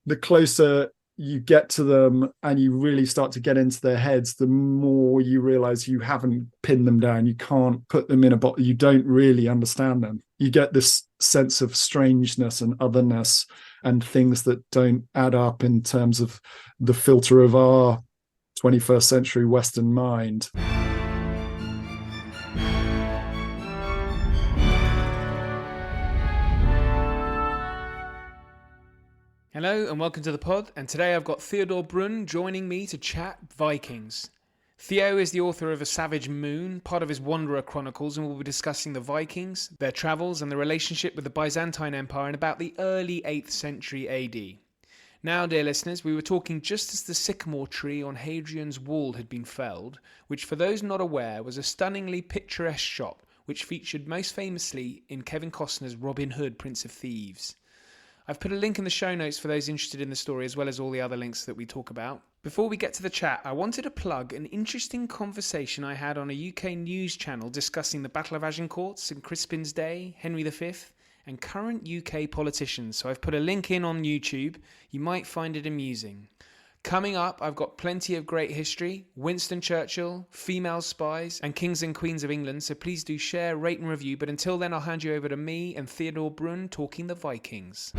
the closer you get to them and you really start to get into their heads, the more you realize you haven't pinned them down. You can't put them in a box. You don't really understand them. You get this sense of strangeness and otherness and things that don't add up in terms of the filter of our 21st century Western mind. Hello and welcome to the pod, and today I've got Theodore Brun joining me to chat Vikings. Theo is the author of A Savage Moon, part of his Wanderer Chronicles, and we'll be discussing the Vikings, their travels and the relationship with the Byzantine Empire in about the early 8th century AD. Now, dear listeners, we were talking just as the sycamore tree on Hadrian's wall had been felled, which for those not aware was a stunningly picturesque shot which featured most famously in Kevin Costner's Robin Hood, Prince of Thieves. I've put a link in the show notes for those interested in the story, as well as all the other links that we talk about. Before we get to the chat, I wanted to plug an interesting conversation I had on a UK news channel discussing the Battle of Agincourt, St Crispin's Day, Henry V, and current UK politicians. So I've put a link in on YouTube. You might find it amusing. Coming up, I've got plenty of great history, Winston Churchill, female spies, and kings and queens of England, so please do share, rate and review. But until then, I'll hand you over to me and Theodore Brun talking the Vikings.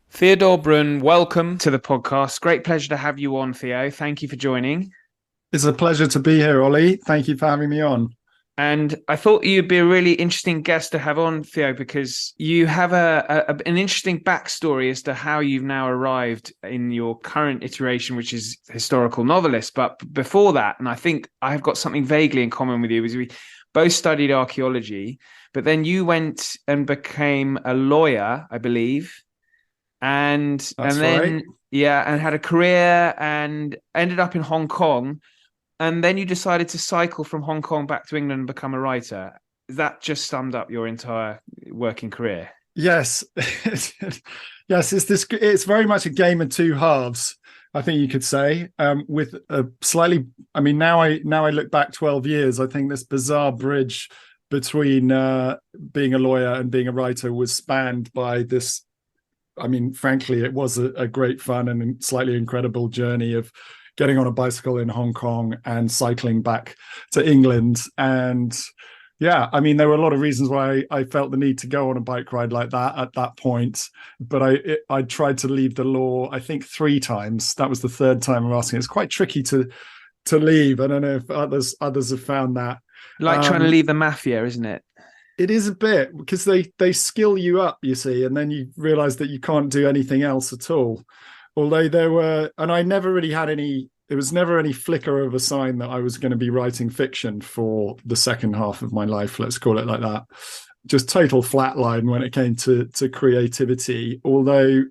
Theodore Brun, welcome to the podcast. Great pleasure to have you on, Theo. Thank you for joining. It's a pleasure to be here, Ollie. Thank you for having me on. And I thought you'd be a really interesting guest to have on, Theo, because you have an interesting backstory as to how you've now arrived in your current iteration, which is historical novelist. But before that, and I think I've got something vaguely in common with you, is we both studied archaeology, but then you went and became a lawyer, I believe. And then, right. Yeah, and had a career and ended up in Hong Kong. And then you decided to cycle from Hong Kong back to England and become a writer. That just summed up your entire working career. Yes. Yes, it's very much a game of two halves, I think you could say, with a slightly, now I look back 12 years, I think this bizarre bridge between being a lawyer and being a writer was spanned by this. Frankly, it was a great fun and slightly incredible journey of getting on a bicycle in Hong Kong and cycling back to England. And yeah, there were a lot of reasons why I felt the need to go on a bike ride like that at that point. But I tried to leave the law, I think 3 times. That was the third time I'm asking. It's quite tricky to leave. I don't know if others have found that. Like trying to leave the mafia, isn't it? It is a bit, because they skill you up, you see, and then you realize that you can't do anything else at all. Although there were, and I never really had there was never any flicker of a sign that I was going to be writing fiction for the second half of my life, let's call it like that. Just total flatline when it came to creativity. Although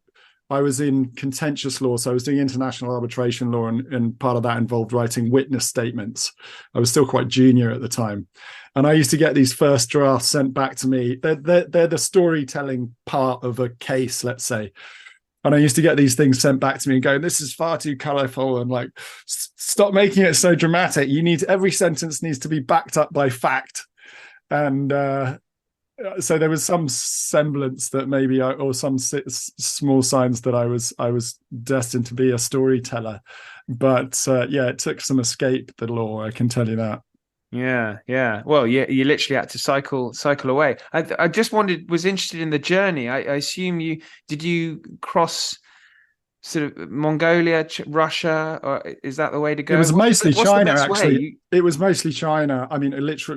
I was in contentious law, so I was doing international arbitration law, and part of that involved writing witness statements. I was still quite junior at the time. And I used to get these first drafts sent back to me. They're the storytelling part of a case, let's say. And I used to get these things sent back to me and go, this is far too colorful, and like, stop making it so dramatic. Every sentence needs to be backed up by fact. And so there was some semblance that maybe or some small signs that I was destined to be a storyteller. But it took some escape, the law, I can tell you that. Yeah. Well, you literally had to cycle away. I just was interested in the journey. I assume you cross sort of Mongolia, Russia, or is that the way to go? It was mostly China, actually. It was mostly China.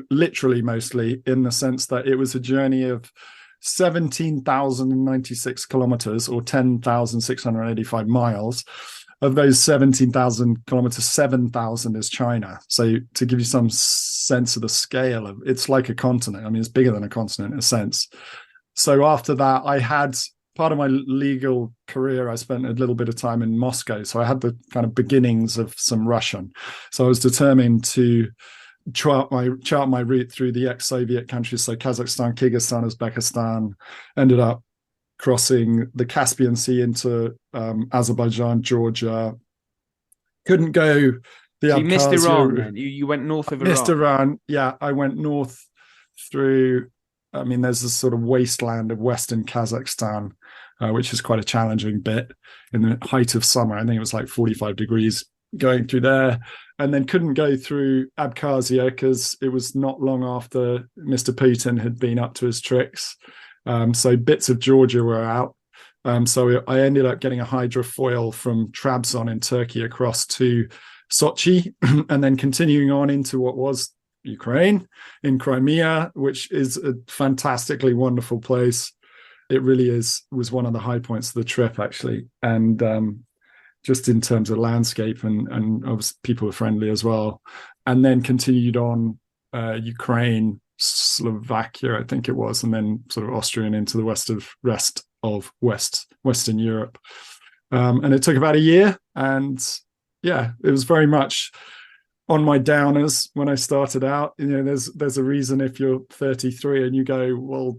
Literally mostly, in the sense that it was a journey of 17,096 kilometers, or 10,685 miles. Of those 17,000 kilometers, 7,000 is China. So to give you some sense of the scale of, it's like a continent. It's bigger than a continent in a sense. So after that, I had part of my legal career, I spent a little bit of time in Moscow. So I had the kind of beginnings of some Russian. So I was determined to chart my route through the ex-Soviet countries. So Kazakhstan, Kyrgyzstan, Uzbekistan, ended up crossing the Caspian Sea into Azerbaijan, Georgia. Couldn't go the So you missed Iran Abkhazia. then. You went north of Missed Iran. Iran. Yeah, I went north through. I mean, there's this sort of wasteland of Western Kazakhstan, which is quite a challenging bit in the height of summer. I think it was like 45 degrees going through there, and then couldn't go through Abkhazia because it was not long after Mr. Putin had been up to his tricks. So bits of Georgia were out. So I ended up getting a hydrofoil from Trabzon in Turkey across to Sochi, and then continuing on into what was Ukraine, in Crimea, which is a fantastically wonderful place. It really was one of the high points of the trip, actually. And just in terms of landscape and obviously people were friendly as well. And then continued on Ukraine, Slovakia, I think it was, and then sort of Austria and into the rest of Western Europe. And it took about a year. And yeah, it was very much on my downers when I started out. There's a reason if you're 33 and you go, well,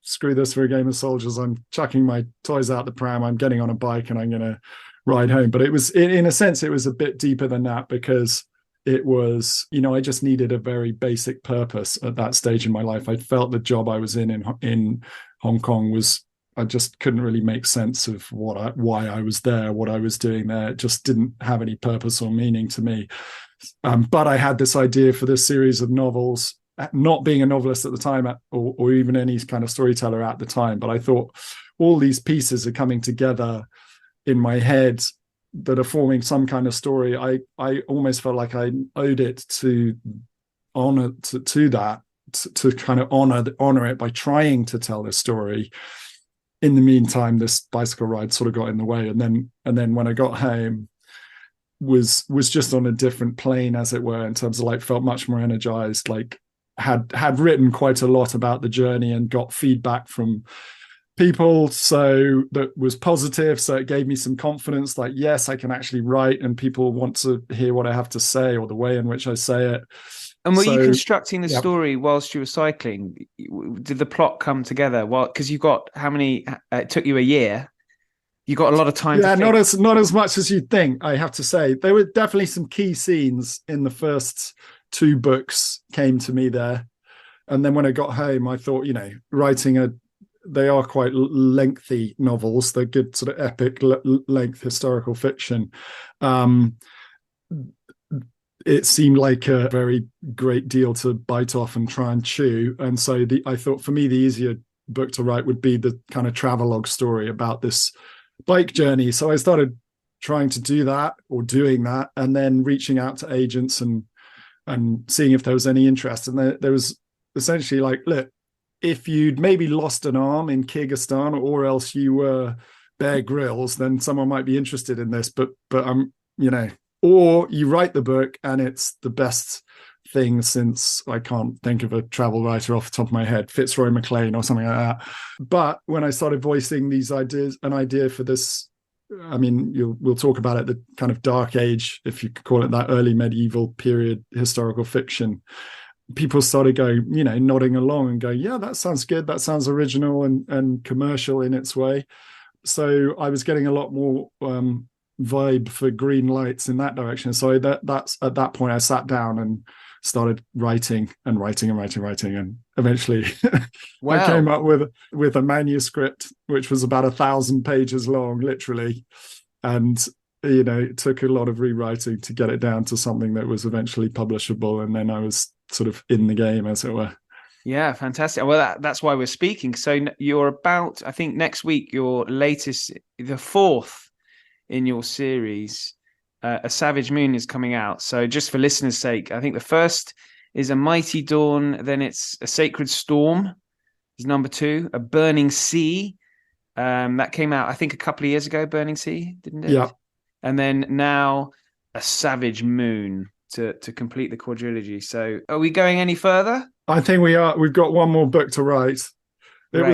screw this for a game of soldiers. I'm chucking my toys out the pram. I'm getting on a bike and I'm going to ride home. But it was, in a sense, it was a bit deeper than that because it was, I just needed a very basic purpose at that stage in my life. I felt the job I was in Hong Kong was, I just couldn't really make sense of why I was there, what I was doing there. It just didn't have any purpose or meaning to me. But I had this idea for this series of novels, not being a novelist at the time or even any kind of storyteller at the time. But I thought all these pieces are coming together in my head that are forming some kind of story. I almost felt like I owed it to honor to that, to kind of honor it by trying to tell this story. In the meantime, this bicycle ride sort of got in the way. And then when I got home, was just on a different plane, as it were, in terms of like felt much more energized, like had written quite a lot about the journey and got feedback from people, so that was positive. So it gave me some confidence, like, yes, I can actually write and people want to hear what I have to say or the way in which I say it. And were you constructing the yeah. story whilst you were cycling? Did the plot come together? Well, because you got how many? It took you a year. You got a lot of time. Yeah, not as much as you'd think. I have to say, there were definitely some key scenes in the first two books came to me there, and then when I got home, I thought, writing they are quite lengthy novels. They're good sort of epic length historical fiction. It seemed like a very great deal to bite off and try and chew. And so I thought for me, the easier book to write would be the kind of travelogue story about this bike journey. So I started trying to do that or doing that, and then reaching out to agents and seeing if there was any interest. And there was essentially like, look, if you'd maybe lost an arm in Kyrgyzstan or else you were Bear Grylls, then someone might be interested in this. But I'm, or you write the book and it's the best thing since, I can't think of a travel writer off the top of my head, Fitzroy MacLean or something like that. But when I started voicing these ideas, an idea for this, I mean, we'll talk about it, the kind of dark age, if you could call it that, early medieval period historical fiction, people started going, nodding along and going, yeah, that sounds good. That sounds original and commercial in its way. So I was getting a lot more vibe for green lights in that direction. So that's at that point I sat down and started writing, and eventually wow. I came up with a manuscript which was about 1,000 pages long, literally, and it took a lot of rewriting to get it down to something that was eventually publishable, and then I was sort of in the game, as it were. Yeah, fantastic. Well, that's why we're speaking. So you're about, I think next week, your latest, the fourth in your series, A Savage Moon, is coming out. So just for listeners' sake, I think the first is A Mighty Dawn, then it's A Sacred Storm is number 2, A Burning Sea. That came out, I think, a couple of years ago, Burning Sea, didn't it? Yeah. And then now A Savage Moon to complete the quadrilogy. So are we going any further? I think we are. We've got one more book to write. I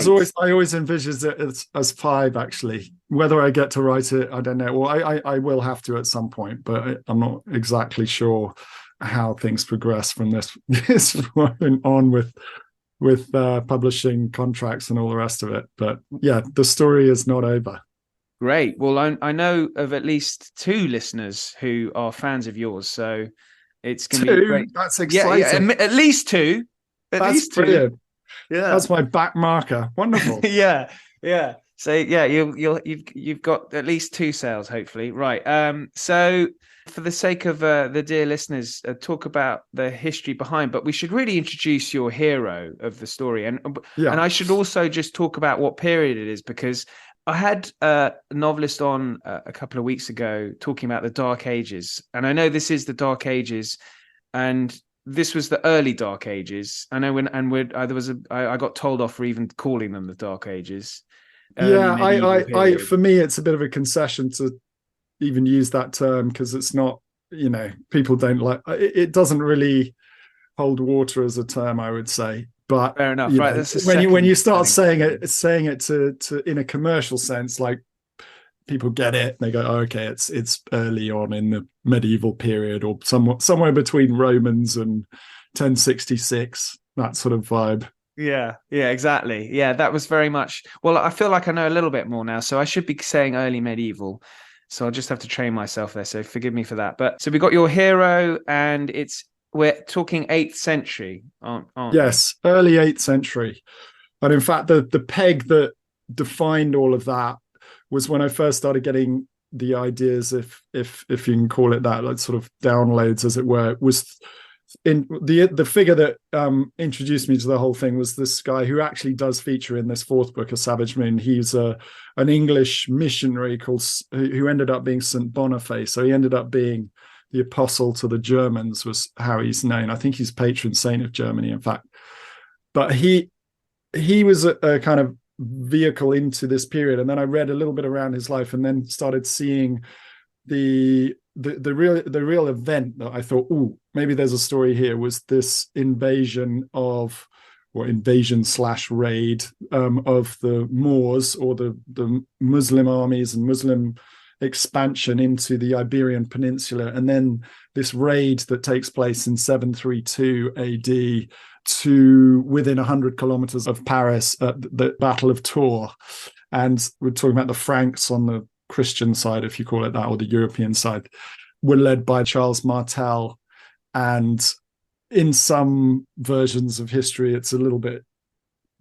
always envisaged it as 5, actually. Whether I get to write it, I don't know. Well, I will have to at some point, but I'm not exactly sure how things progress from this point on with publishing contracts and all the rest of it. But yeah, the story is not over. Great. Well, I know of at least two listeners who are fans of yours, so it's going to be Two, great. that's Yeah, yeah, exciting. at least two. At That's least two. brilliant. Yeah. That's my back marker. Wonderful. Yeah, yeah. So yeah, you've got at least two sales, hopefully. Right. So for the sake of the dear listeners, talk about the history behind, but we should really introduce your hero of the story, and Yeah. I should also just talk about what period it is, because I had a novelist on a couple of weeks ago talking about the Dark Ages, and I know this is the Dark Ages, and this was the early Dark Ages. I know I got told off for even calling them the Dark Ages, early Yeah, medieval period. for me, it's a bit of a concession to even use that term because it's not, people don't like it doesn't really hold water as a term, I would say. But Fair enough, right? That's the when second you start spelling saying it to in a commercial sense, like people get it, they go, oh, okay, it's early on in the medieval period, or somewhere between Romans and 1066, that sort of vibe. Yeah, yeah, exactly. Yeah, that was very much. Well, I feel like I know a little bit more now, so I should be saying early medieval. So I'll just have to train myself there. So forgive me for that. But so we got your hero, and we're talking 8th century, aren't we? Yes, early 8th century. And in fact, the peg that defined all of that was when I first started getting the ideas, if you can call it that, like sort of downloads, as it were, was in the figure that introduced me to the whole thing was this guy who actually does feature in this fourth book, A Savage Moon. He's an English missionary who ended up being St. Boniface. So he ended up being the apostle to the Germans, was how he's known. I think he's patron saint of Germany, in fact. But he was a kind of vehicle into this period, and then I read a little bit around his life, and then started seeing the real event that I thought, oh, maybe there's a story here, was this invasion slash raid of the Moors, or the Muslim armies and Muslim expansion into the Iberian Peninsula, and then this raid that takes place in 732 AD to within 100 kilometers of Paris at the Battle of Tours. And we're talking about the Franks on the Christian side, if you call it that, or the European side, were led by Charles Martel. And in some versions of history, it's a little bit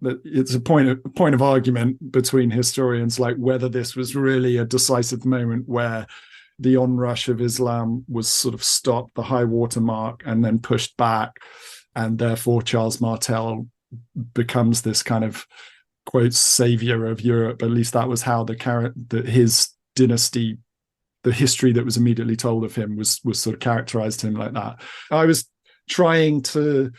that it's a point of argument between historians, like whether this was really a decisive moment where the onrush of Islam was sort of stopped, the high water mark, and then pushed back, and therefore Charles Martel becomes this kind of, quote, savior of Europe. At least that was how his dynasty, the history that was immediately told of him, was sort of characterized him like that. I was trying to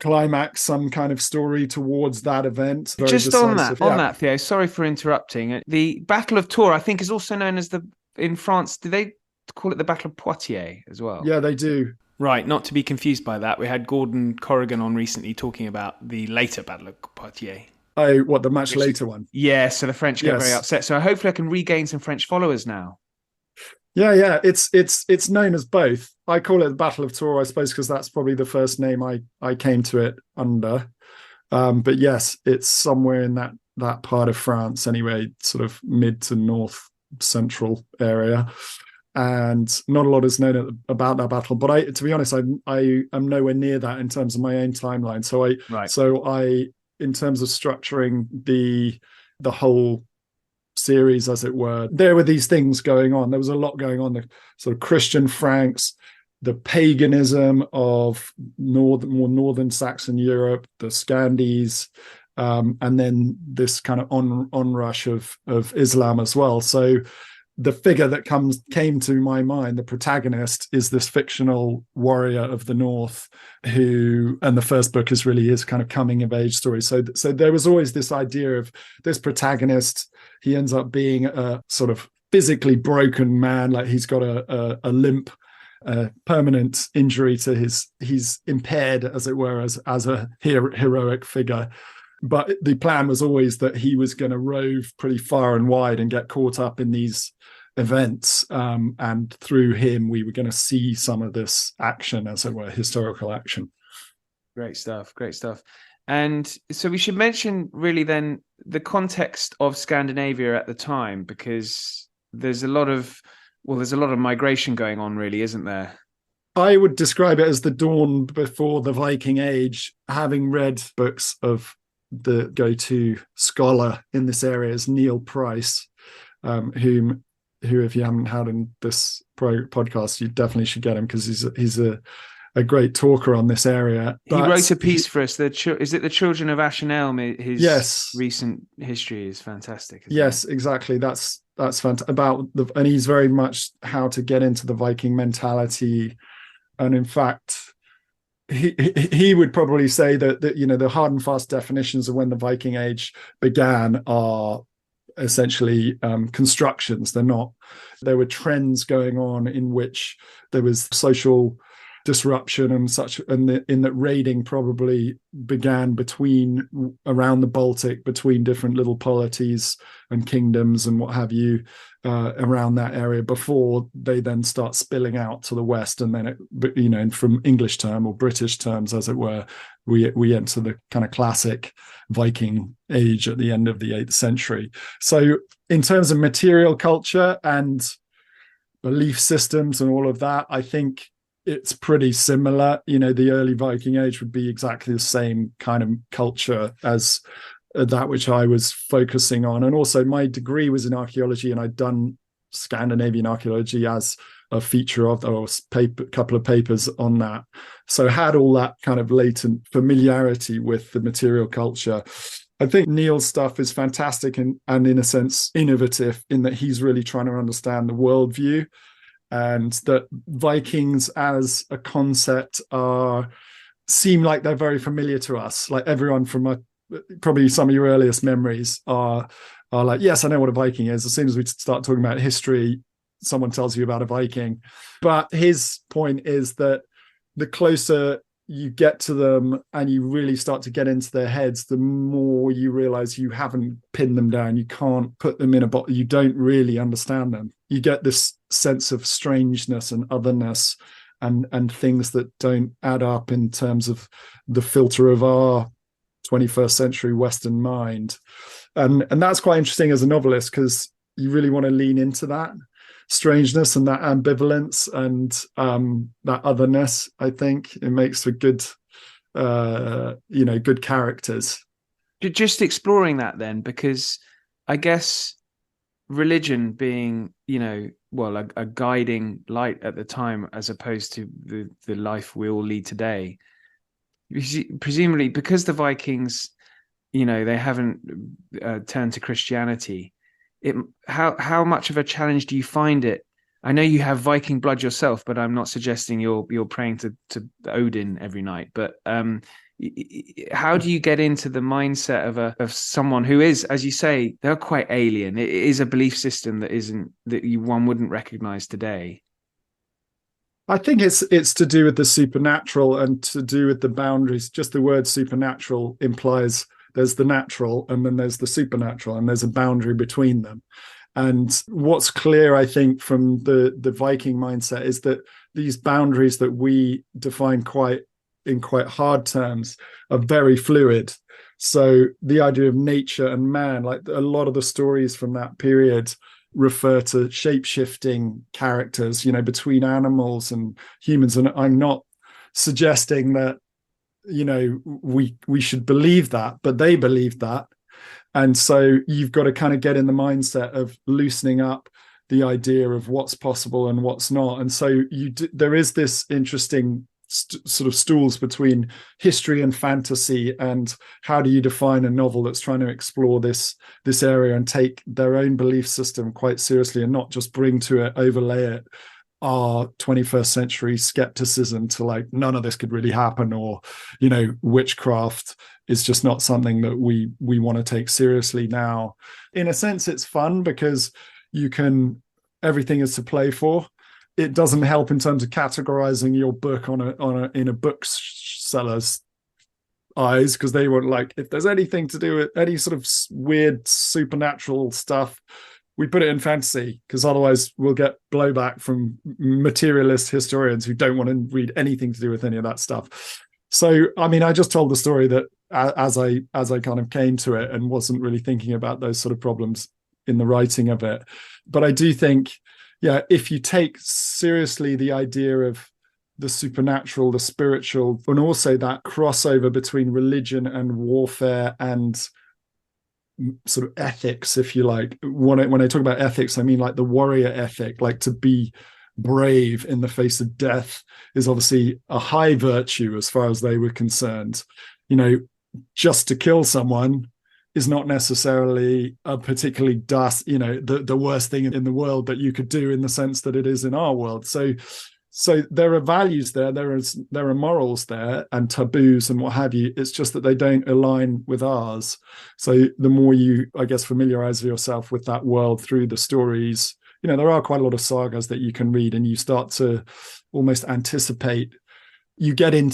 climax some kind of story towards that event. Just decisive. on that, Theo. Sorry for interrupting. The Battle of Tours, I think, is also known as in France. Do they call it the Battle of Poitiers as well? Yeah, they do. Right, not to be confused by that. We had Gordon Corrigan on recently talking about the later Battle of Poitiers. Oh, what, the much later one? Yeah, so the French get very upset. So hopefully I can regain some French followers now. Yeah. It's known as both. I call it the Battle of Tours, I suppose, because that's probably the first name I came to it under. But yes, it's somewhere in that part of France anyway, sort of mid to north central area. And not a lot is known about that battle. But to be honest, I am nowhere near that in terms of my own timeline. So I in terms of structuring the whole series, as it were, there were these things going on. There was a lot going on. The sort of Christian Franks, the paganism of more northern Saxon Europe, the Scandies, and then this kind of onrush of Islam as well. So the figure that came to my mind, the protagonist, is this fictional warrior of the North who, and the first book is really his kind of coming of age story. So there was always this idea of this protagonist. He ends up being a sort of physically broken man, like he's got a limp, a permanent injury to he's impaired, as it were, as a heroic figure. But the plan was always that he was going to rove pretty far and wide and get caught up in these events. And through him, we were going to see some of this action, as it were, historical action. Great stuff. Great stuff. And so we should mention really then the context of Scandinavia at the time, because there's a lot of migration going on, really, isn't there? I would describe it as the dawn before the Viking Age. Having read books of the go-to scholar in this area is Neil Price, who if you haven't had in this podcast, you definitely should get him because he's a great talker on this area. He wrote a piece for us. Is it the Children of Ashenelm? His yes, recent history is fantastic. Yes, exactly. That's fantastic. And he's very much how to get into the Viking mentality. And in fact, he would probably say that the hard and fast definitions of when the Viking Age began are essentially constructions. They're not. There were trends going on in which there was social disruption and such, and in that raiding probably began around the Baltic between different little polities and kingdoms and what have you around that area before they then start spilling out to the west, and then and from English term or British terms as it were, we enter the kind of classic Viking age at the end of the 8th century. So in terms of material culture and belief systems and all of that, I think it's pretty similar. The early Viking Age would be exactly the same kind of culture as that which I was focusing on. And also my degree was in archaeology, and I'd done Scandinavian archaeology as a feature of a couple of papers on that. So had all that kind of latent familiarity with the material culture. I think Neil's stuff is fantastic and in a sense innovative in that he's really trying to understand the worldview, and that Vikings as a concept seem like they're very familiar to us. Like everyone from probably some of your earliest memories are like, yes, I know what a Viking is. As soon as we start talking about history, someone tells you about a Viking. But his point is that the closer you get to them and you really start to get into their heads, the more you realize you haven't pinned them down. You can't put them in a box. You don't really understand them. You get this sense of strangeness and otherness and things that don't add up in terms of the filter of our 21st century Western mind. And that's quite interesting as a novelist, because you really want to lean into that strangeness and that ambivalence and that otherness. I think it makes for good good characters. Just exploring that then, because I guess religion being a guiding light at the time as opposed to the life we all lead today, presumably because the Vikings they haven't turned to Christianity. How much of a challenge do you find it? I know you have Viking blood yourself, but I'm not suggesting you're praying to Odin every night. But how do you get into the mindset of someone who is, as you say, they're quite alien? It is a belief system one wouldn't recognize today. I think it's to do with the supernatural and to do with the boundaries. Just the word supernatural implies there's the natural and then there's the supernatural, and there's a boundary between them. And what's clear, I think, from the Viking mindset is that these boundaries that we define in quite hard terms are very fluid. So the idea of nature and man, like a lot of the stories from that period refer to shape-shifting characters, between animals and humans. And I'm not suggesting that we should believe that, but they believed that. And so you've got to kind of get in the mindset of loosening up the idea of what's possible and what's not. And so there is this interesting sort of stools between history and fantasy, and how do you define a novel that's trying to explore this area and take their own belief system quite seriously, and not just overlay it our 21st century skepticism to like none of this could really happen, or witchcraft is just not something that we want to take seriously now. In a sense, it's fun because everything is to play for. It doesn't help in terms of categorizing your book in a bookseller's eyes, because they won't like, if there's anything to do with any sort of weird supernatural stuff, we put it in fantasy, because otherwise we'll get blowback from materialist historians who don't want to read anything to do with any of that stuff. So, I mean, I just told the story that as I kind of came to it and wasn't really thinking about those sort of problems in the writing of it. But I do think, yeah, if you take seriously the idea of the supernatural, the spiritual, and also that crossover between religion and warfare and sort of ethics, if you like. When I talk about ethics, I mean like the warrior ethic, like to be brave in the face of death is obviously a high virtue as far as they were concerned. You know, just to kill someone is not necessarily a particularly the worst thing in the world that you could do, in the sense that it is in our world. So there are values there, there are morals there and taboos and what have you. It's just that they don't align with ours. So the more you, I guess, familiarize yourself with that world through the stories, there are quite a lot of sagas that you can read, and you start to almost anticipate. You get in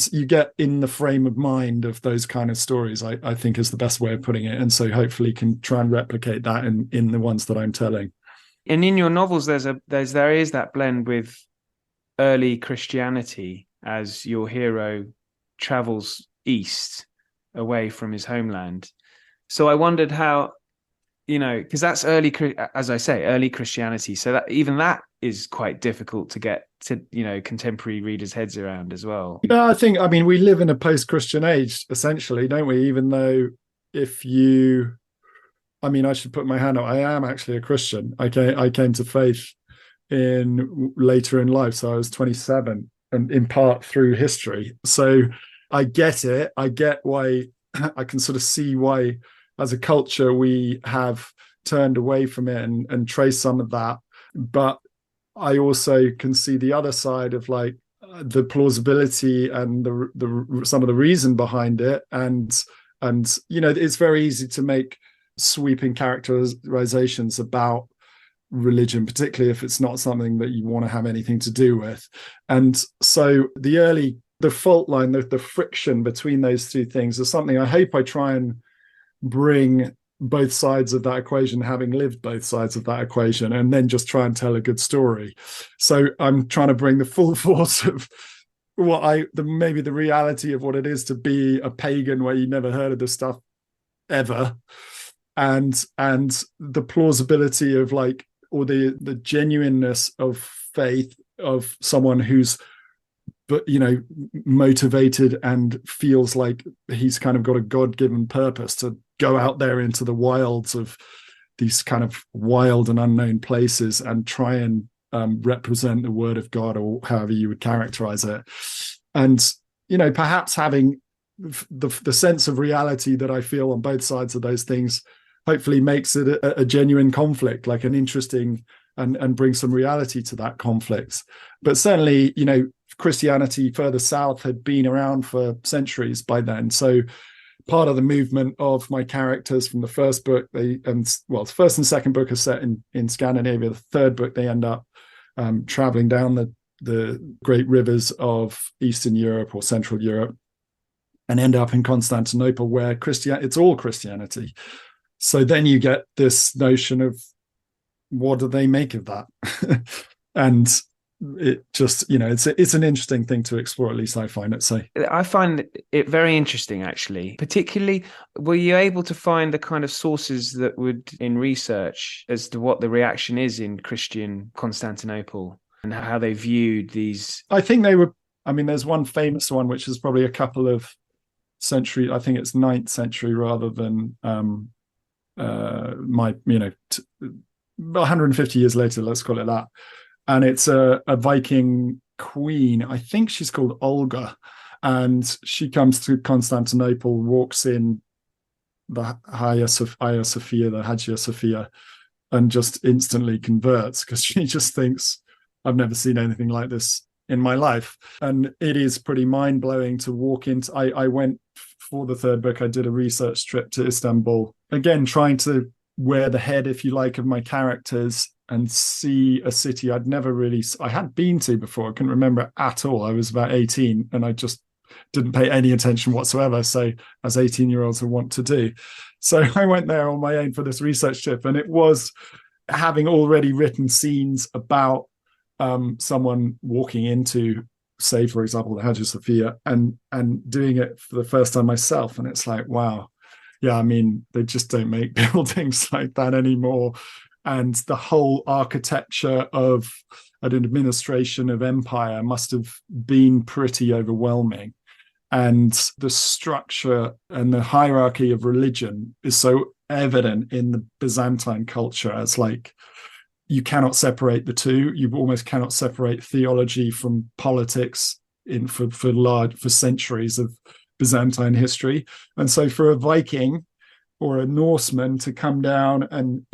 the frame of mind of those kind of stories, I think is the best way of putting it. And so hopefully can try and replicate that in the ones that I'm telling. And in your novels, there is that blend with early Christianity as your hero travels east away from his homeland. So I wondered how, because that's early, as I say, early Christianity. So that even that is quite difficult to get to, contemporary readers' heads around as well. Yeah, I mean, we live in a post-Christian age, essentially, don't we? Even though I should put my hand up. I am actually a Christian. I came to faith later in life. So I was 27, and in part through history. So I get it. I get why. I can sort of see why, as a culture, we have turned away from it and trace some of that. But I also can see the other side of like the plausibility and the some of the reason behind it. And it's very easy to make sweeping characterizations about religion, particularly if it's not something that you want to have anything to do with. And so the fault line, the friction between those two things is something I hope I try and bring both sides of that equation, having lived both sides of that equation, and then just try and tell a good story. So I'm trying to bring the full force of maybe the reality of what it is to be a pagan where you never heard of this stuff ever, and the plausibility of like, or the genuineness of faith of someone who's motivated and feels like he's kind of got a God-given purpose to go out there into the wilds of these kind of wild and unknown places and try and represent the word of God, or however you would characterize it. And perhaps having the sense of reality that I feel on both sides of those things hopefully makes it a genuine conflict, like an interesting, and bring some reality to that conflict. But certainly, Christianity further south had been around for centuries by then. So part of the movement of my characters from the first book, the first and second book are set in Scandinavia. The third book, they end up traveling down the great rivers of Eastern Europe or Central Europe and end up in Constantinople, where it's all Christianity. So then you get this notion of, what do they make of that? And it just, it's an interesting thing to explore, at least I find it. So I find it very interesting, actually. Particularly, were you able to find the kind of sources that would, in research, as to what the reaction is in Christian Constantinople and how they viewed these? I think they were, there's one famous one, which is probably a couple of century, I think it's 9th century rather than 150 years later, let's call it that. And it's a Viking queen. I think she's called Olga. And she comes to Constantinople, walks in the Hagia Sophia, and just instantly converts, because she just thinks, I've never seen anything like this in my life. And it is pretty mind-blowing to walk into. I went for the third book, I did a research trip to Istanbul, again, trying to wear the head, if you like, of my characters and see a city I had been to before. I couldn't remember it at all. I was about 18 and I just didn't pay any attention whatsoever. So as 18-year-olds want to do. So I went there on my own for this research trip, and it was having already written scenes about someone walking into say, for example, the Hagia Sophia, and doing it for the first time myself. And it's like, wow, yeah, I mean, they just don't make buildings like that anymore. And the whole architecture of an administration of empire must have been pretty overwhelming. And the structure and the hierarchy of religion is so evident in the Byzantine culture as like, you cannot separate the two. You almost cannot separate theology from politics for centuries of Byzantine history. And so for a Viking or a Norseman to come down and,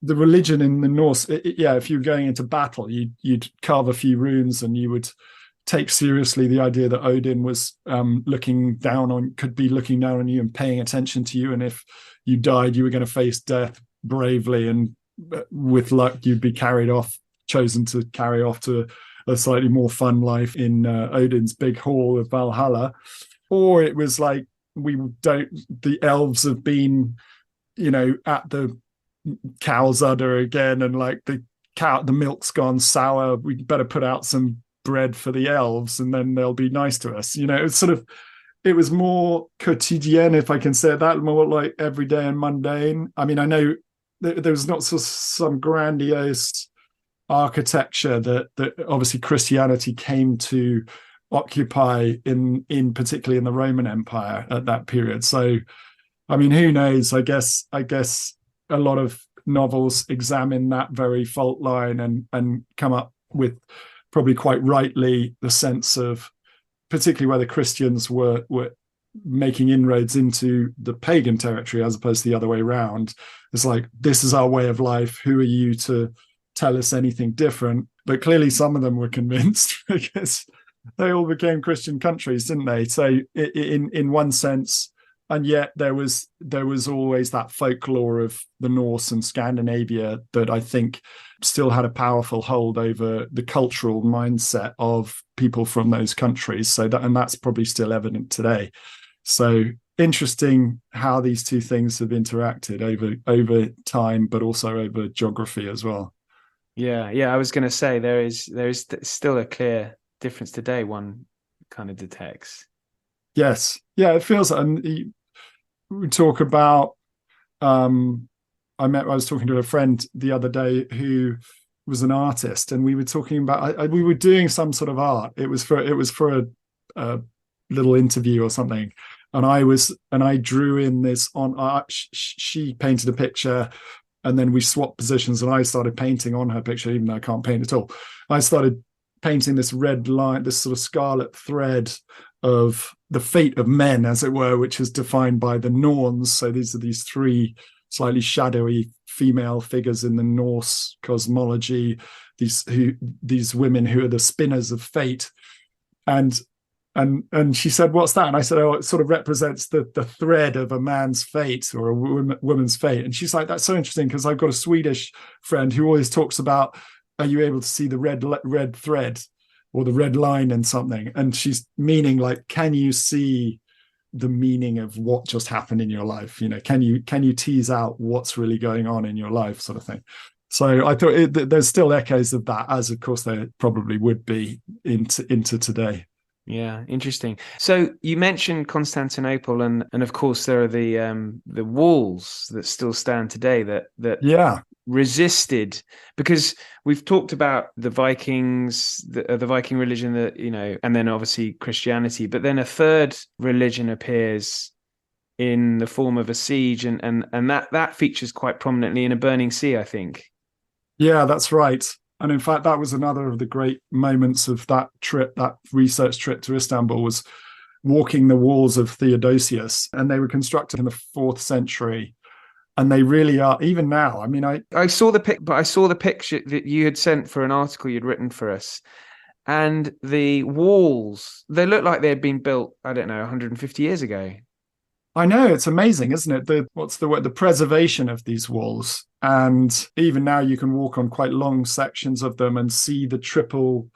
the religion in the Norse, if you're going into battle, you'd carve a few runes and you would take seriously the idea that Odin was could be looking down on you and paying attention to you. And if you died, you were going to face death bravely, and with luck, you'd be chosen to carry off to a slightly more fun life in Odin's big hall of Valhalla. Or it was like, the elves have been, at the cow's udder again, and like the milk's gone sour. We better put out some bread for the elves and then they'll be nice to us. It was more quotidien, if I can say that, more like everyday and mundane. I mean, I know there was not some grandiose architecture that obviously Christianity came to occupy in particularly in the Roman Empire at that period. So, I mean, who knows? I guess a lot of novels examine that very fault line and come up with, probably quite rightly, the sense of particularly where the Christians were making inroads into the pagan territory as opposed to the other way around. It's like, this is our way of life. Who are you to tell us anything different? But clearly some of them were convinced because they all became Christian countries, didn't they? So in one sense, and yet there was always that folklore of the Norse and Scandinavia that I think still had a powerful hold over the cultural mindset of people from those countries. So that's probably still evident today. So interesting how these two things have interacted over time, but also over geography as well. Yeah. I was going to say there is still a clear difference today. One kind of detects. Yes. Yeah. It feels, and we talk about. I was talking to a friend the other day who was an artist, and we were talking about we were doing some sort of art. It was for a little interview or something, and I drew in this on art. She painted a picture, and then we swapped positions, and I started painting on her picture, even though I can't paint at all. I started painting this red line, this sort of scarlet thread of the fate of men, as it were, which is defined by the Norns. So these are these three slightly shadowy female figures in the Norse cosmology, these women who are the spinners of fate. And she said, what's that? And I said, oh, it sort of represents the thread of a man's fate or a woman's fate. And she's like, that's so interesting, because I've got a Swedish friend who always talks about, are you able to see the red thread or the red line in something? And she's meaning like, can you see the meaning of what just happened in your life? Can you tease out what's really going on in your life, sort of thing. So I thought there's still echoes of that, as of course there probably would be into today. Yeah, interesting. So you mentioned Constantinople, and of course there are the walls that still stand today that resisted, because we've talked about the Vikings, the Viking religion, that and then obviously Christianity, but then a third religion appears in the form of a siege, and that features quite prominently in A Burning Sea, I think. Yeah, that's right. And in fact, that was another of the great moments of that trip, that research trip to Istanbul, was walking the walls of Theodosius. And they were constructed in the 4th century. And they really are, even now. I mean, I saw the picture that you had sent for an article you'd written for us. And the walls, they look like they had been built, I don't know, 150 years ago. I know, it's amazing, isn't it? The preservation of these walls. And even now you can walk on quite long sections of them and see the triple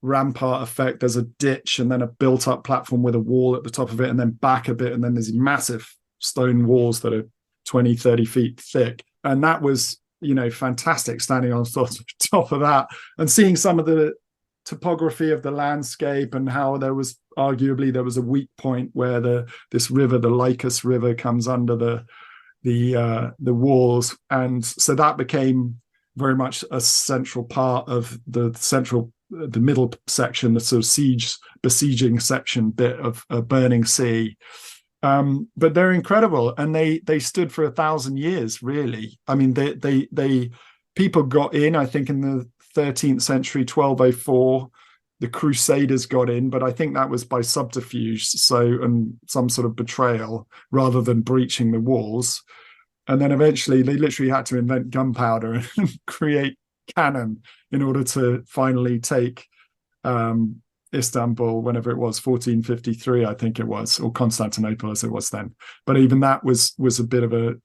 rampart effect. There's a ditch and then a built up platform with a wall at the top of it, and then back a bit. And then there's massive stone walls that are 20, 30 feet thick. And that was, fantastic, standing on top of that and seeing some of the topography of the landscape and how there was a weak point where this river, the Lycus River, comes under the walls, and so that became very much a central part of the middle section, the sort of besieging section bit of Burning Sea. But they're incredible, and they stood for 1,000 years, really. I mean, they people got in, I think, in the 13th century, 1204. The Crusaders got in, but I think that was by subterfuge, and some sort of betrayal rather than breaching the walls. And then eventually they literally had to invent gunpowder and create cannon in order to finally take Istanbul, whenever it was, 1453, I think it was, or Constantinople as it was then. But even that was a bit of a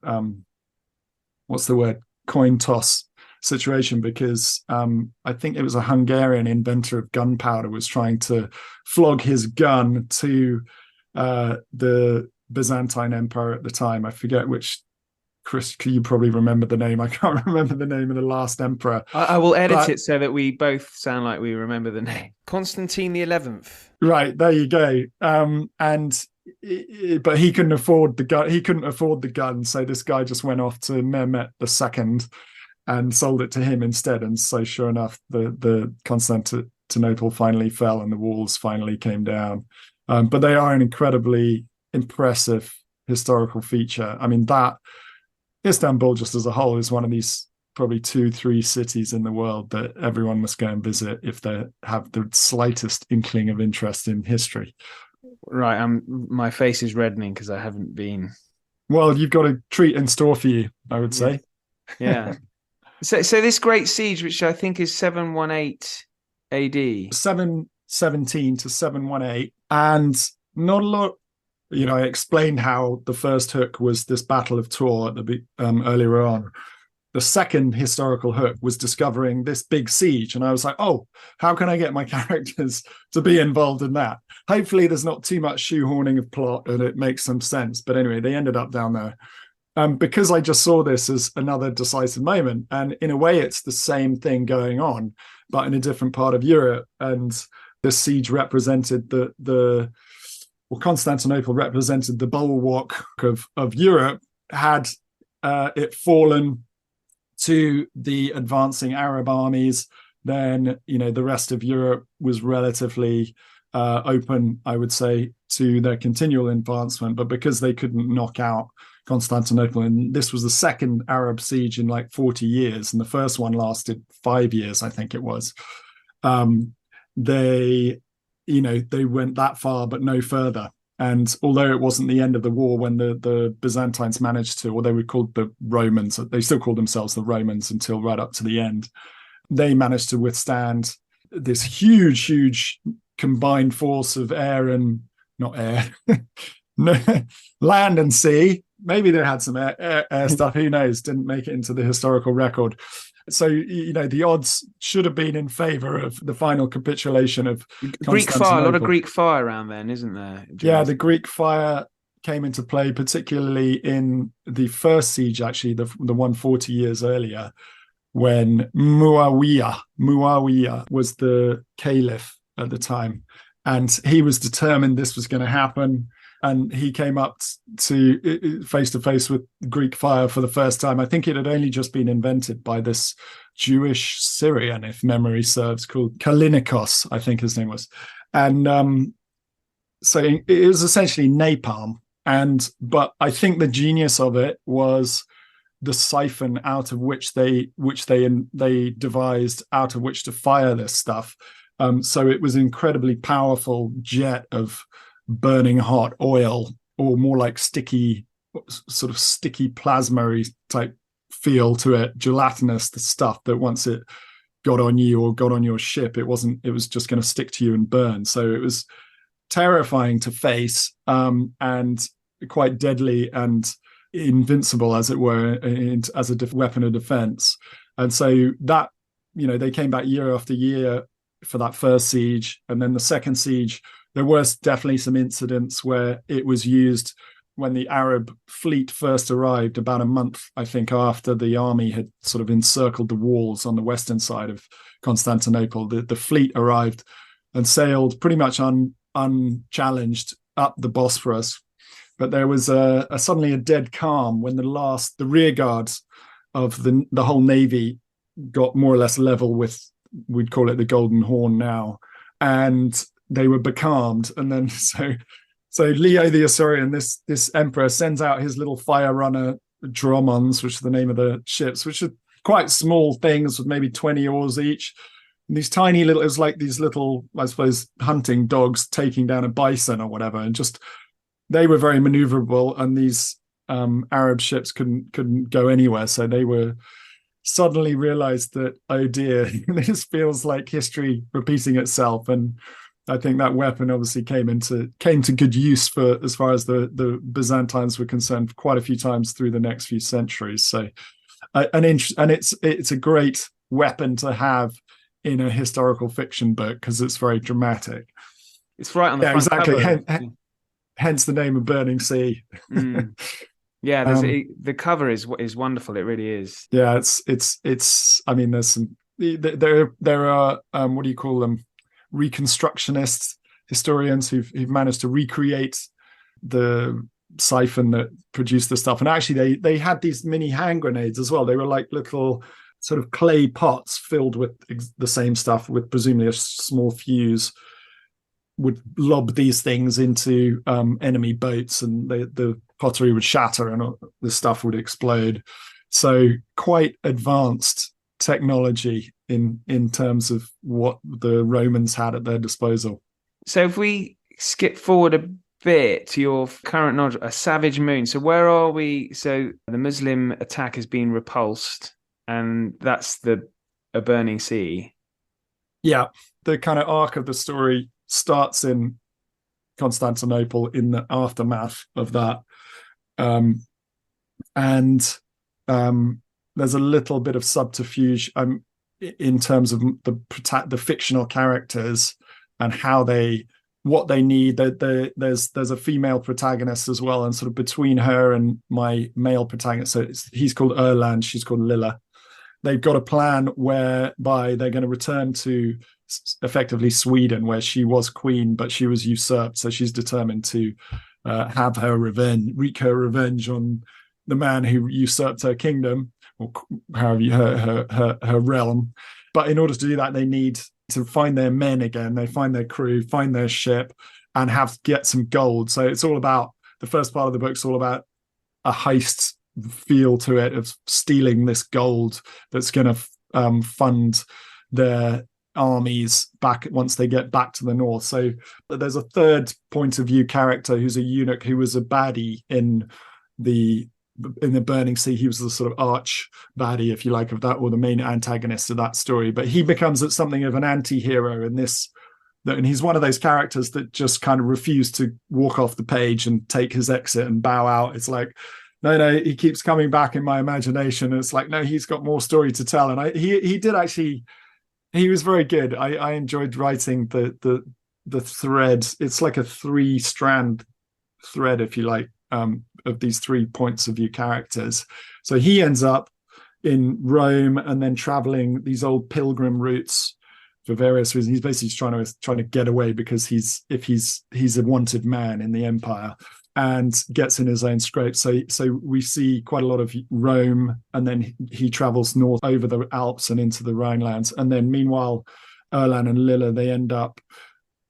coin toss situation, because I think it was a Hungarian inventor of gunpowder was trying to flog his gun to the Byzantine Empire at the time. I forget which. Chris, you probably remember the name. I can't remember the name of the last emperor. I will edit it so that we both sound like we remember the name. Constantine the 11th. Right, there you go. But he couldn't afford the gun. He couldn't afford the gun, so this guy just went off to Mehmet II and sold it to him instead. And so, sure enough, the Constantinople finally fell and the walls finally came down. But they are an incredibly impressive historical feature. I mean, that Istanbul, just as a whole, is one of these probably 2-3 cities in the world that everyone must go and visit if they have the slightest inkling of interest in history. Right, my face is reddening because I haven't been. Well, you've got a treat in store for you, I would say. Yeah. So this great siege, which I think is 718 AD, 717 to 718, and not a lot. I explained how the first hook was this Battle of Tours earlier on. The second historical hook was discovering this big siege. And I was like, oh, how can I get my characters to be involved in that? Hopefully there's not too much shoehorning of plot and it makes some sense. But anyway, they ended up down there. Because I just saw this as another decisive moment. And in a way, it's the same thing going on, but in a different part of Europe. And this siege represented Constantinople represented the bulwark of Europe. Had it fallen to the advancing Arab armies, then the rest of Europe was relatively open, I would say, to their continual advancement. But because they couldn't knock out Constantinople, and this was the second Arab siege in like 40 years, and the first one lasted 5 years, I think it was. They went that far, but no further. And although it wasn't the end of the war when the Byzantines managed to, or they were called the Romans, they still called themselves the Romans until right up to the end, they managed to withstand this huge combined force of land and sea. Maybe they had some air stuff, who knows, didn't make it into the historical record. So, the odds should have been in favor of the final capitulation of Greek fire. A lot of Greek fire around then, isn't there? Yeah, the Greek fire came into play, particularly in the first siege, actually, the one 40 years earlier, when Muawiyah was the caliph at the time. And he was determined this was going to happen. And he came up to face with Greek fire for the first time. I think it had only just been invented by this Jewish Syrian, if memory serves, called Kalinikos, I think his name was. And so it was essentially napalm. But I think the genius of it was the siphon out of which they devised out of which to fire this stuff. So it was an incredibly powerful jet of burning hot oil, or more like sticky plasma type feel to it, gelatinous, the stuff that once it got on you or got on your ship, it was just going to stick to you and burn. So it was terrifying to face, and quite deadly and invincible, as it were, as a weapon of defense. And so that, they came back year after year for that first siege. And then the second siege, there were definitely some incidents where it was used when the Arab fleet first arrived, about a month, I think, after the army had sort of encircled the walls on the western side of Constantinople. The fleet arrived and sailed pretty much unchallenged up the Bosphorus. But there was suddenly a dead calm when the rear guards of the whole navy got more or less level with, we'd call it the Golden Horn now, and they were becalmed. And then so Leo the Isaurian, this emperor, sends out his little fire runner dromons, which are the name of the ships, which are quite small things with maybe 20 oars each. And these tiny little, it was like these little, I suppose, hunting dogs taking down a bison or whatever, and just they were very maneuverable, and these Arab ships couldn't go anywhere. So they were suddenly realized that, oh dear, this feels like history repeating itself. And I think that weapon obviously came to good use for, as far as the Byzantines were concerned, quite a few times through the next few centuries. So and it's a great weapon to have in a historical fiction book because it's very dramatic. It's right on the front cover. Hence the name of Burning Sea. Yeah, the cover is wonderful. It really is. Yeah, it's. I mean, there's some. There are what do you call them? Reconstructionist historians who've managed to recreate the siphon that produced the stuff. And actually, they had these mini hand grenades as well. They were like little sort of clay pots filled with the same stuff, with presumably a small fuse, would lob these things into enemy boats, and the pottery would shatter and the stuff would explode. So quite advanced technology in terms of what the Romans had at their disposal. So if we skip forward a bit to your current knowledge, a savage moon. So where are we? So the Muslim attack has been repulsed, and that's a burning sea. Yeah, the kind of arc of the story starts in Constantinople in the aftermath of that. There's a little bit of subterfuge in terms of the fictional characters and what they need. There's a female protagonist as well, and sort of between her and my male protagonist, so he's called Erland, she's called Lilla. They've got a plan whereby they're going to return to effectively Sweden, where she was queen, but she was usurped. So she's determined to wreak her revenge on the man who usurped her kingdom, or however her realm. But in order to do that, they need to find their men again. They find their crew, find their ship, and get some gold. So it's all about, the first part of the book's all about a heist feel to it, of stealing this gold that's going to fund their armies back once they get back to the north. So there's a third point of view character who's a eunuch who was a baddie in the Burning Sea. He was the sort of arch baddie, if you like, of that, or the main antagonist of that story. But he becomes something of an anti-hero in this, and he's one of those characters that just kind of refused to walk off the page and take his exit and bow out. It's like, no, he keeps coming back in my imagination. It's like, no, he's got more story to tell. And he did actually, he was very good. I enjoyed writing the thread. It's like a 3-strand thread, if you like, of these 3 points of view characters. So he ends up in Rome and then traveling these old pilgrim routes for various reasons. He's basically trying to get away because he's a wanted man in the empire, and gets in his own scrape. So we see quite a lot of Rome, and then he travels north over the Alps and into the Rhinelands. And then meanwhile, Erland and Lilla, they end up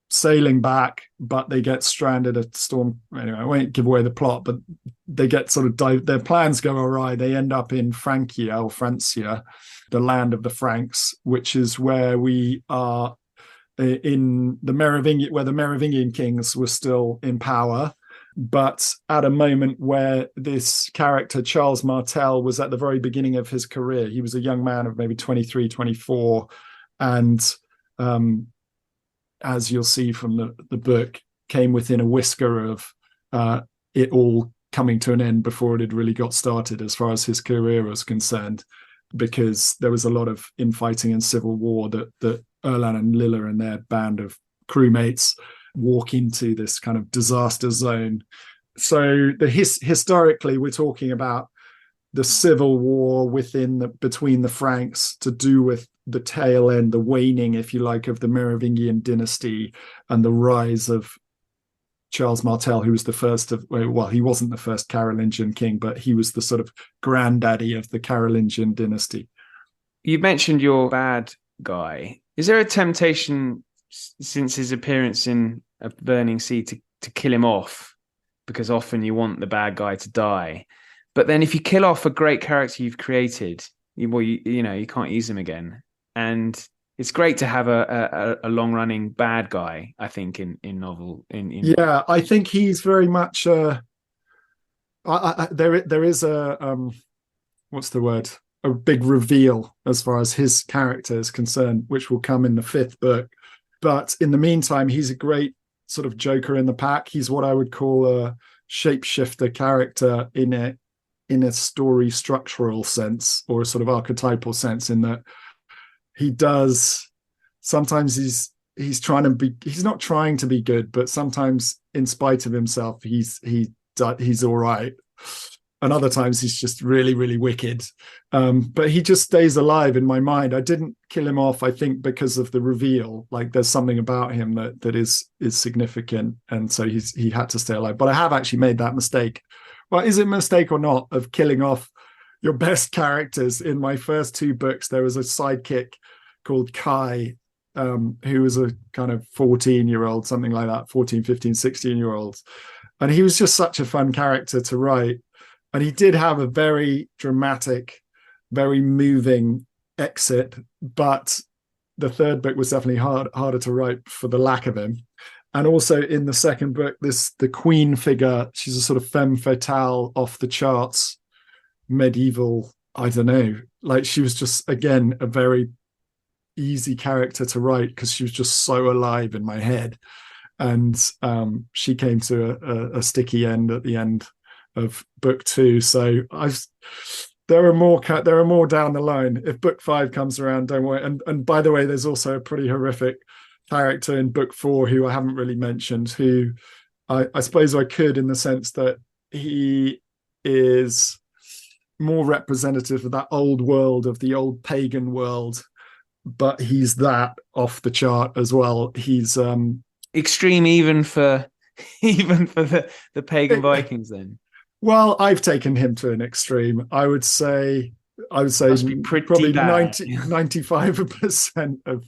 sailing back, but they get stranded at Storm. Anyway, I won't give away the plot, but they get their plans go awry. They end up in Francia, or Francia, the land of the Franks, which is where we are in the where the Merovingian kings were still in power. But at a moment where this character, Charles Martel, was at the very beginning of his career. He was a young man of maybe 23, 24. And as you'll see from the book, came within a whisker of it all coming to an end before it had really got started as far as his career was concerned, because there was a lot of infighting and civil war that Erland and Lilla and their band of crewmates walk into this kind of disaster zone so historically, we're talking about the civil war between the Franks to do with the tail end, the waning, if you like, of the Merovingian dynasty and the rise of Charles Martel, who was the first of, well, he wasn't the first Carolingian king, but he was the sort of granddaddy of the Carolingian dynasty. You mentioned your bad guy. Is there a temptation since his appearance in A Burning Sea to kill him off? Because often you want the bad guy to die. But then if you kill off a great character you've created, you can't use him again. And it's great to have a long running bad guy, I think, in novel. Yeah, I think he's very much there is what's the word? A big reveal as far as his character is concerned, which will come in the 5th book. But in the meantime, he's a great sort of joker in the pack. He's what I would call a shapeshifter character in a story structural sense, or a sort of archetypal sense, in that he does sometimes he's not trying to be good, but sometimes in spite of himself he's all right, and other times he's just really, really wicked. But he just stays alive in my mind. I didn't kill him off, I think, because of the reveal. Like, there's something about him that is significant, and so he had to stay alive. But I have actually made that mistake. Well, is it a mistake or not, of killing off your best characters? In my first 2 books, there was a sidekick called Kai, who was a kind of 14-year-old, something like that, 14, 15, 16-year-olds. And he was just such a fun character to write. And he did have a very dramatic, very moving exit, but the 3rd book was definitely harder to write for the lack of him. And also in the 2nd book, the queen figure, she's a sort of femme fatale, off the charts, medieval, I don't know. Like, she was just, again, a very easy character to write because she was just so alive in my head. And she came to a sticky end at the end of book 2. So there are more down the line. If book 5 comes around, don't worry. And by the way, there's also a pretty horrific character in book 4 who I haven't really mentioned, who I suppose I could, in the sense that he is more representative of that old world, of the old pagan world, but he's that off the chart as well. He's extreme even for the pagan Vikings then. Well, I've taken him to an extreme. I would say probably bad. 95% of,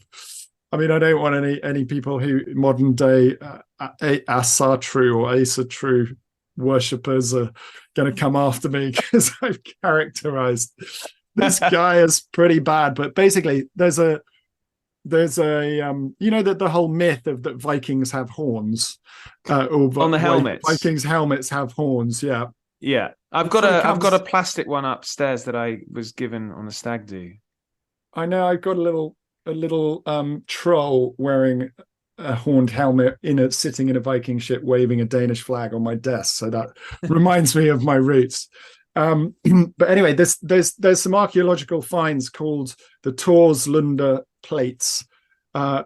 I mean, I don't want any people who modern day Asatru or Asatru worshippers are going to come after me because I've characterized this guy as pretty bad. But basically, there's a that the whole myth of that Vikings have horns, or on the helmets. Vikings helmets have horns. Yeah. Yeah, I've got a plastic one upstairs that I was given on a stag do. I know. I've got a little troll wearing a horned helmet sitting in a Viking ship, waving a Danish flag on my desk. So that reminds me of my roots. But anyway, there's some archaeological finds called the Torslunda plates,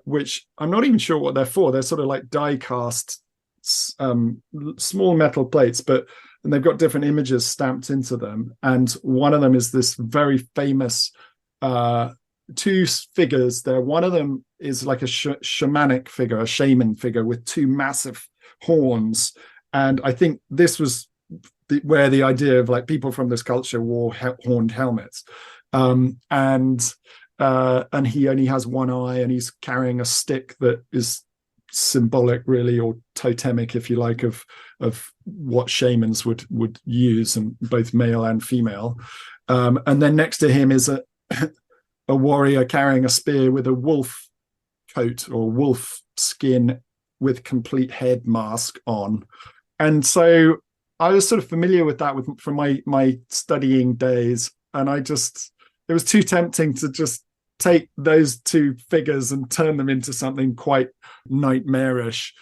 which I'm not even sure what they're for. They're sort of like die cast small metal plates, and they've got different images stamped into them. And one of them is this very famous 2 figures there. One of them is like a shamanic figure, a shaman figure with 2 massive horns. And I think this was where the idea of like people from this culture wore horned helmets. And he only has one eye, and he's carrying a stick that is symbolic, really, or totemic, if you like, of what shamans would use, and both male and female. And then next to him is a warrior carrying a spear with a wolf coat or wolf skin with complete head mask on. And so I was sort of familiar with that from my studying days, and it was too tempting to just take those 2 figures and turn them into something quite nightmarish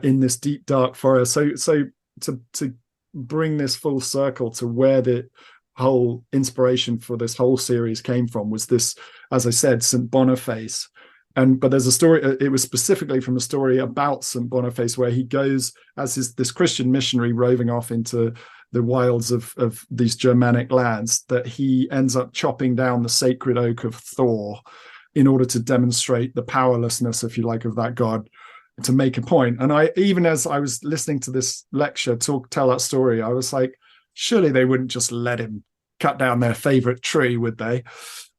in this deep dark forest. So to bring this full circle to where the whole inspiration for this whole series came from was this, as I said, St. Boniface, but there's a story. It was specifically from a story about St. Boniface, where he goes as this Christian missionary roving off into the wilds of these Germanic lands, that he ends up chopping down the sacred oak of Thor in order to demonstrate the powerlessness, if you like, of that god, to make a point. And I, even as I was listening to this lecture tell that story, I was like, surely they wouldn't just let him cut down their favorite tree, would they?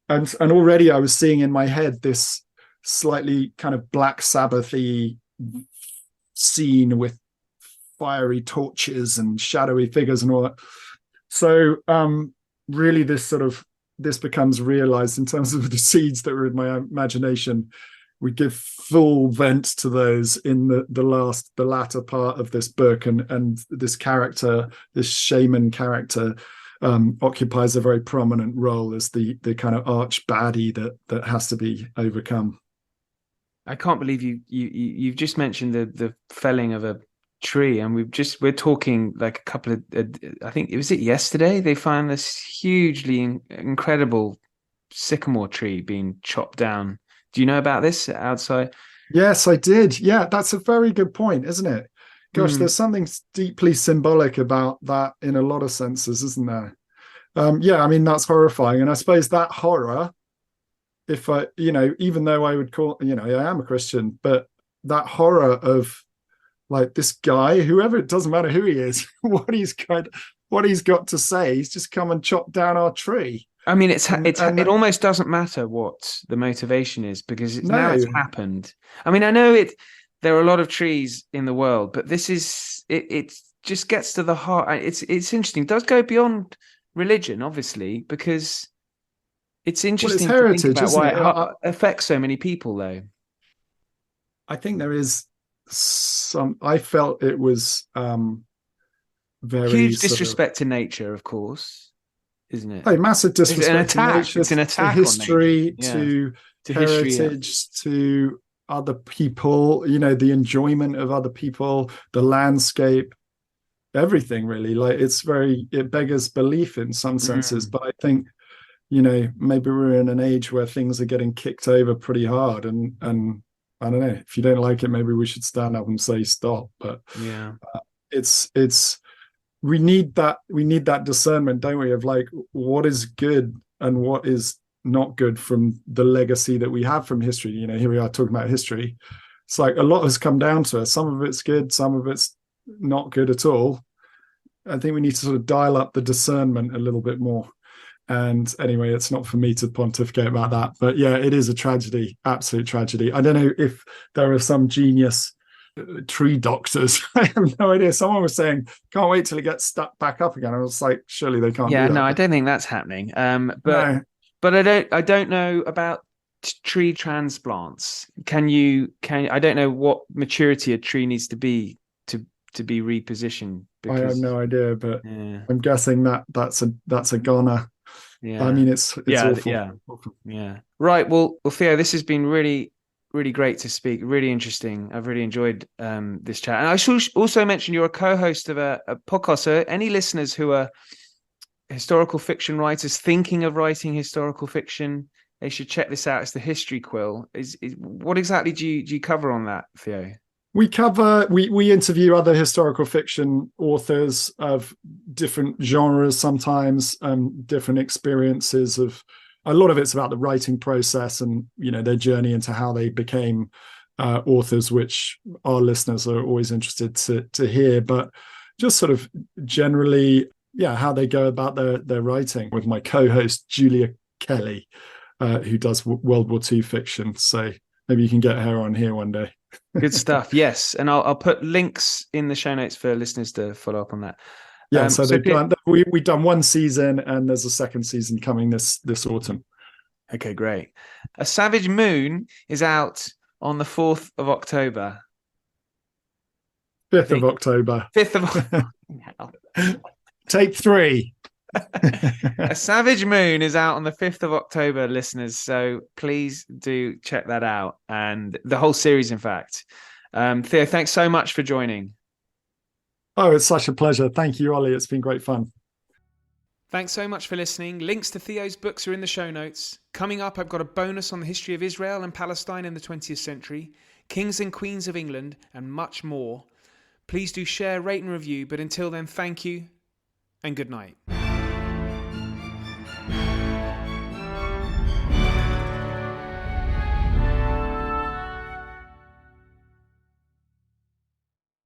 And already I was seeing in my head this slightly kind of Black Sabbath-y scene with fiery torches and shadowy figures and all that. So really this becomes realized in terms of the seeds that were in my imagination. We give full vent to those in the latter part of this book, and this character, this shaman character, occupies a very prominent role as the kind of arch baddie that has to be overcome. I can't believe you've just mentioned the felling of a tree, and we're talking like a couple of I think it was yesterday they found this hugely incredible sycamore tree being chopped down. Do you know about this outside? Yes, I did. Yeah, that's a very good point, isn't it? Gosh, there's something deeply symbolic about that in a lot of senses, isn't there? Yeah, I mean, that's horrifying. And I suppose that horror, if I, even though I would call, I am a Christian, but that horror of like this guy, whoever, it doesn't matter who he is, what he's got to say, he's just come and chopped down our tree. I mean, it almost doesn't matter what the motivation is, because now it's happened. I mean, I know there are a lot of trees in the world, but this is it just gets to the heart. It's interesting. It does go beyond religion, obviously, because it's interesting to think about why it affects so many people, though. I think there is I felt it was very huge disrespect to nature, of course. Isn't it? Hey, massive disrespect to nature, it's an attack to history, to heritage, history, to other people, the enjoyment of other people, the landscape, everything really. Like it beggars belief in some senses. But I think, maybe we're in an age where things are getting kicked over pretty hard, and I don't know, if you don't like it, maybe we should stand up and say stop. But yeah, we need that discernment, don't we, of like what is good and what is not good from the legacy that we have from history. Here we are talking about history. It's like a lot has come down to us. Some of it's good, some of it's not good at all. I think we need to sort of dial up the discernment a little bit more. And anyway, it's not for me to pontificate about that, but yeah, it is a tragedy, absolute tragedy. I don't know if there are some genius tree doctors. I have no idea. Someone was saying, can't wait till it gets stuck back up again. I was like, surely they can't do that. No, I don't think that's happening. But I don't know about tree transplants. I don't know what maturity a tree needs to be repositioned. I have no idea, but I'm guessing that's a goner. Yeah. I mean, it's awful. Yeah. Right. Well, Theo, this has been really, really great to speak. Really interesting. I've really enjoyed this chat. And I should also mention you're a co-host of a podcast. So any listeners who are historical fiction writers thinking of writing historical fiction, they should check this out. It's the History Quill. What exactly do you cover on that, Theo? We interview other historical fiction authors of different genres, sometimes different experiences of. A lot of it's about the writing process and their journey into how they became authors, which our listeners are always interested to hear. But just sort of generally, how they go about their writing, with my co-host Julia Kelly, who does World War II fiction. So maybe you can get her on here one day. Good stuff. Yes, and I'll put links in the show notes for listeners to follow up on that. Yeah, we've done one season, and there's a second season coming this autumn. Okay, great. A Savage Moon is out on the 4th of October. 5th of October. 5th of Tape 3. A Savage Moon is out on the 5th of October, listeners. So please do check that out, and the whole series, in fact. Theo, thanks so much for joining. Oh, it's such a pleasure. Thank you, Ollie. It's been great fun. Thanks so much for listening. Links to Theo's books are in the show notes. Coming up, I've got a bonus on the history of Israel and Palestine in the 20th century, kings and queens of England, and much more. Please do share, rate and review, but until then, thank you and good night.